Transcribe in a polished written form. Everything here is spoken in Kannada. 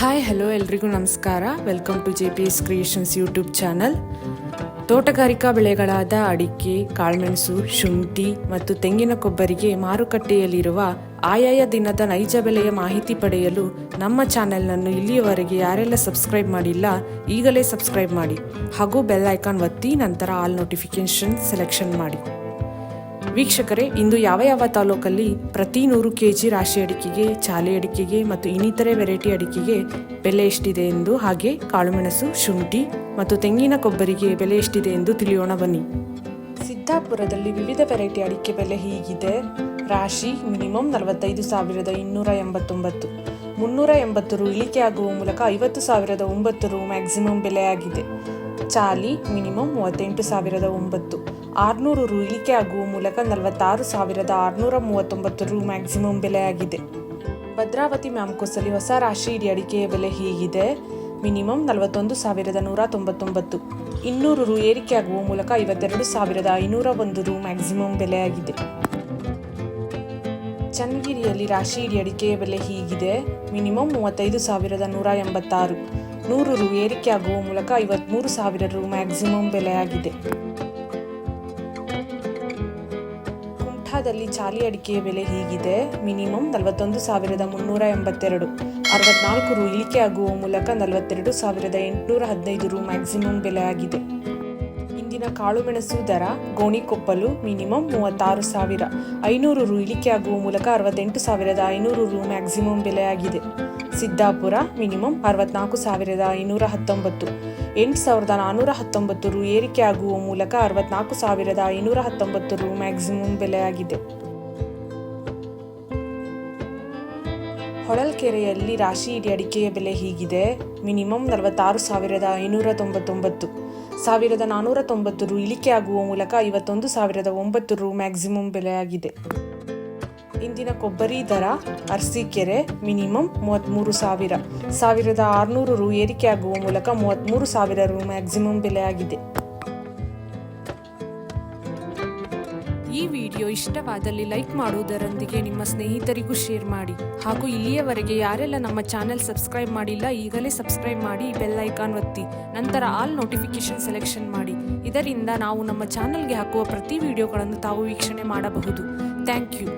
ಹಾಯ್ ಹಲೋ ಎಲ್ರಿಗೂ ನಮಸ್ಕಾರ. Welcome to JPS creations YouTube channel. ತೋಟಗಾರಿಕಾ ಬೆಳೆಗಳಾದ ಅಡಿಕೆ, ಕಾಳುಮೆಣಸು, ಶುಂಠಿ ಮತ್ತು ತೆಂಗಿನ ಕೊಬ್ಬರಿಗೆ ಮಾರುಕಟ್ಟೆಯಲ್ಲಿರುವ ಆಯಾಯ ದಿನದ ನೈಜ ಬೆಲೆಯ ಮಾಹಿತಿ ಪಡೆಯಲು ನಮ್ಮ ಚಾನೆಲ್ನನ್ನು ಇಲ್ಲಿಯವರೆಗೆ ಯಾರೆಲ್ಲ ಸಬ್ಸ್ಕ್ರೈಬ್ ಮಾಡಿಲ್ಲ ಈಗಲೇ ಸಬ್ಸ್ಕ್ರೈಬ್ ಮಾಡಿ ಹಾಗೂ ಬೆಲ್ ಐಕಾನ್ ಒತ್ತಿ ನಂತರ ಆಲ್ ನೋಟಿಫಿಕೇಶನ್ ಸೆಲೆಕ್ಷನ್ ಮಾಡಿ. ವೀಕ್ಷಕರೇ, ಇಂದು ಯಾವ ತಾಲೂಕಲ್ಲಿ ಪ್ರತಿ 100 kg ರಾಶಿ ಅಡಿಕೆಗೆ, ಚಾಲೆ ಅಡಿಕೆಗೆ ಮತ್ತು ಇನ್ನಿತರೆ ವೆರೈಟಿ ಅಡಿಕೆಗೆ ಬೆಲೆ ಎಷ್ಟಿದೆ ಎಂದು, ಹಾಗೆ ಕಾಳುಮೆಣಸು, ಶುಂಠಿ ಮತ್ತು ತೆಂಗಿನ ಕೊಬ್ಬರಿಗೆ ಬೆಲೆ ಎಷ್ಟಿದೆ ಎಂದು ತಿಳಿಯೋಣ ಬನ್ನಿ. ಸಿದ್ದಾಪುರದಲ್ಲಿ ವಿವಿಧ ವೆರೈಟಿ ಅಡಿಕೆ ಬೆಲೆ ಹೀಗಿದೆ. ರಾಶಿ ಮಿನಿಮಮ್ 45,289, 380 ರು ಇಳಿಕೆ ಆಗುವ ಮೂಲಕ 50,009 ರು ಮ್ಯಾಕ್ಸಿಮಮ್ ಬೆಲೆಯಾಗಿದೆ. ಚಾಲಿ ಮಿನಿಮಮ್ 38,009, 600 ರು ಇಳಿಕೆ ಆಗುವ ಮೂಲಕ 46,639 ರು ಮ್ಯಾಕ್ಸಿಮಮ್ ಬೆಲೆಯಾಗಿದೆ. ಭದ್ರಾವತಿ ಮ್ಯಾಮ್ಕೋಸಲ್ಲಿ ಹೊಸ ರಾಶಿ ಇಡಿ ಅಡಿಕೆಯ ಬೆಲೆ ಹೀಗಿದೆ. ಮಿನಿಮಮ್ 41,199, 200 ರು ಏರಿಕೆ ಆಗುವ ಮೂಲಕ 52,501 ರು ಮ್ಯಾಕ್ಸಿಮಮ್ ಬೆಲೆಯಾಗಿದೆ. ಚನ್ನಗಿರಿಯಲ್ಲಿ ರಾಶಿ ಇಡಿ ಅಡಿಕೆಯ ಬೆಲೆ ಹೀಗಿದೆ. ಮಿನಿಮಮ್ 35,186, 100 ರು ಏರಿಕೆ ಆಗುವ ಮೂಲಕ 53,000 ರು ಮ್ಯಾಕ್ಸಿಮಮ್ ಬೆಲೆಯಾಗಿದೆ. ಕುಮಟಾದಲ್ಲಿ ಚಾಲಿ ಅಡಿಕೆಯ ಬೆಲೆ ಹೀಗಿದೆ. ಮಿನಿಮಮ್ 41,382, 64 ರು ಇಳಿಕೆ ಆಗುವ ಮೂಲಕ 42,815 ರು ಮ್ಯಾಕ್ಸಿಮಮ್ ಬೆಲೆಯಾಗಿದೆ. ಇಂದಿನ ಕಾಳುಮೆಣಸು ದರ ಗೋಣಿಕೊಪ್ಪಲು ಮಿನಿಮಮ್ 36,000, 500 ರು ಇಳಿಕೆ ಆಗುವ ಮೂಲಕ 68,500 ರು ಮ್ಯಾಕ್ಸಿಮಮ್ ಬೆಲೆಯಾಗಿದೆ. ಸಿದ್ದಾಪುರ ಮಿನಿಮಮ್ 64,519, 8,419 ರು ಏರಿಕೆ ಆಗುವ ಮೂಲಕ 64,519 ರು ಮ್ಯಾಕ್ಸಿಮಮ್ ಬೆಲೆಯಾಗಿದೆ. ಹೊಳಲ್ಕೆರೆಯಲ್ಲಿ ರಾಶಿ ಇಡಿ ಅಡಿಕೆಯ ಬೆಲೆ ಹೀಗಿದೆ. ಮಿನಿಮಮ್ 46,599, 1,490 ರು ಇಳಿಕೆ ಆಗುವ ಮೂಲಕ 51,009 ರು ಮ್ಯಾಕ್ಸಿಮಮ್ ಬೆಲೆಯಾಗಿದೆ. ಇಂದಿನ ಕೊಬ್ಬರಿ ದರ ಅರಸೀಕೆರೆ ಮಿನಿಮಮ್ 33,000, 1,600 ರು ಏರಿಕೆ ಆಗುವ ಮೂಲಕ 33,000 ರು ಮ್ಯಾಕ್ಸಿಮಮ್ ಬೆಲೆಯಾಗಿದೆ. ಈ ವಿಡಿಯೋ ಇಷ್ಟವಾದಲ್ಲಿ ಲೈಕ್ ಮಾಡುವುದರೊಂದಿಗೆ ನಿಮ್ಮ ಸ್ನೇಹಿತರಿಗೂ ಶೇರ್ ಮಾಡಿ ಹಾಗೂ ಇಲ್ಲಿಯವರೆಗೆ ಯಾರೆಲ್ಲ ನಮ್ಮ ಚಾನೆಲ್ ಸಬ್ಸ್ಕ್ರೈಬ್ ಮಾಡಿಲ್ಲ ಈಗಲೇ ಸಬ್ಸ್ಕ್ರೈಬ್ ಮಾಡಿ, ಬೆಲ್ ಐಕಾನ್ ಒತ್ತಿ ನಂತರ ಆಲ್ ನೋಟಿಫಿಕೇಶನ್ ಸೆಲೆಕ್ಷನ್ ಮಾಡಿ. ಇದರಿಂದ ನಾವು ನಮ್ಮ ಚಾನೆಲ್ಗೆ ಹಾಕುವ ಪ್ರತಿ ವಿಡಿಯೋಗಳನ್ನು ತಾವು ವೀಕ್ಷಣೆ ಮಾಡಬಹುದು. Thank you.